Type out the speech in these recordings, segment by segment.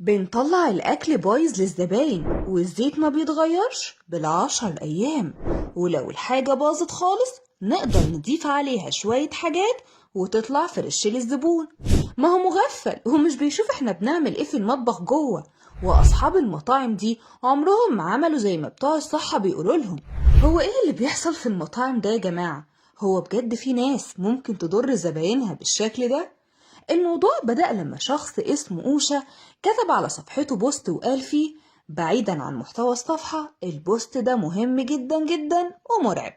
بنطلع الأكل بايظ للزباين والزيت ما بيتغيرش بالعشر أيام، ولو الحاجة باظت خالص نقدر نضيف عليها شوية حاجات وتطلع فريش للزبون. ما هو مغفل ومش بيشوف احنا بنعمل ايه في المطبخ جوه. وأصحاب المطاعم دي عمرهم ما عملوا زي ما بتوع الصحة بيقولوا لهم. هو ايه اللي بيحصل في المطاعم ده يا جماعة؟ هو بجد في ناس ممكن تضر زباينها بالشكل ده؟ الموضوع بدأ لما شخص اسمه أوشا كتب على صفحته بوست وقال فيه: بعيدا عن محتوى الصفحة، البوست ده مهم جدا جدا ومرعب.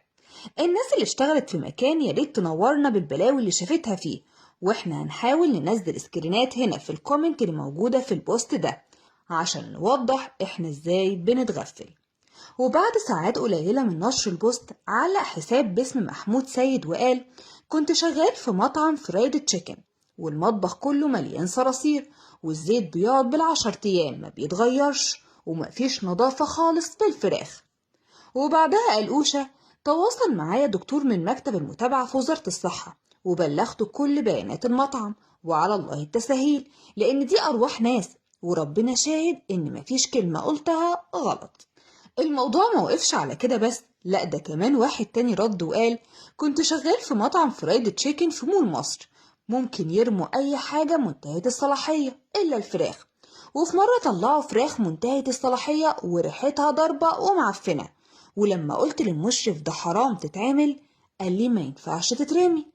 الناس اللي اشتغلت في مكان ياريت تنورنا بالبلاوي اللي شافتها فيه، واحنا هنحاول ننزل سكرينات هنا في الكومنت اللي موجودة في البوست ده عشان نوضح احنا ازاي بنتغفل. وبعد ساعات قليلة من نشر البوست علق حساب باسم محمود سيد وقال: كنت شغال في مطعم فرايد تشيكن والمطبخ كله مليان صراصير والزيت بيقعد بال10 أيام ما بيتغيرش ومفيش نظافة خالص في الفراخ. وبعدها قال أوشا: تواصل معايا دكتور من مكتب المتابعة في وزارة الصحة وبلغته كل بيانات المطعم، وعلى الله التسهيل لأن دي أرواح ناس، وربنا شاهد إن مفيش كلمة قلتها غلط. الموضوع موقفش على كده بس، لا ده كمان واحد تاني رد وقال: كنت شغال في مطعم فرايد تشيكن في مول مصر، ممكن يرموا أي حاجة منتهية الصلاحية إلا الفراخ، وفي مرة طلعوا فراخ منتهية الصلاحية وريحتها ضاربة ومعفنة، ولما قلت للمشرف ده حرام تتعمل قال لي ما ينفعش تترمي.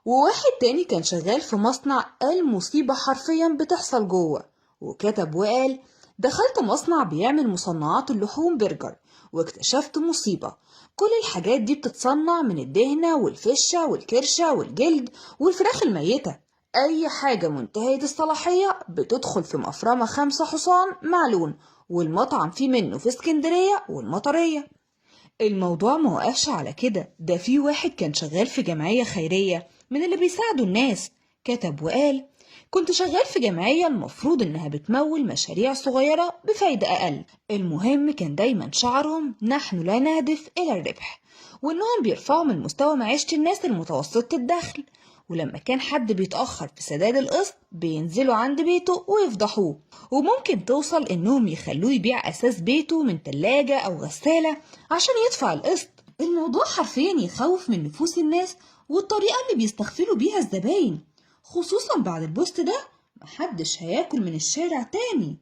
وواحد تاني كان شغال في مصنع قال مصيبة حرفيا بتحصل جوه، وكتب وقال: دخلت مصنع بيعمل مصنعات اللحوم برجر واكتشفت مصيبة. كل الحاجات دي بتتصنع من الدهنة والفشة والكرشة والجلد والفراخ الميتة. أي حاجة منتهية الصلاحية بتدخل في مفرمة 5 حصان معلون، والمطعم فيه منه في اسكندرية والمطرية. الموضوع موقفش على كده، ده في واحد كان شغال في جمعية خيرية من اللي بيساعدوا الناس، كتب وقال: كنت شغال في جمعية المفروض إنها بتمول مشاريع صغيرة بفايدة أقل، المهم كان دايما شعارهم نحن لا نهدف إلى الربح، وإنهم بيرفعوا من مستوى معيشة الناس المتوسطة الدخل، ولما كان حد بيتأخر في سداد القسط بينزلوا عند بيته ويفضحوه، وممكن توصل إنهم يخلوه يبيع أساس بيته من تلاجة أو غسالة عشان يدفع القسط. الموضوع حرفيا يخوف من نفوس الناس والطريقة اللي بيستغفلوا بيها الزباين، خصوصا بعد البوست ده محدش هياكل من الشارع تاني.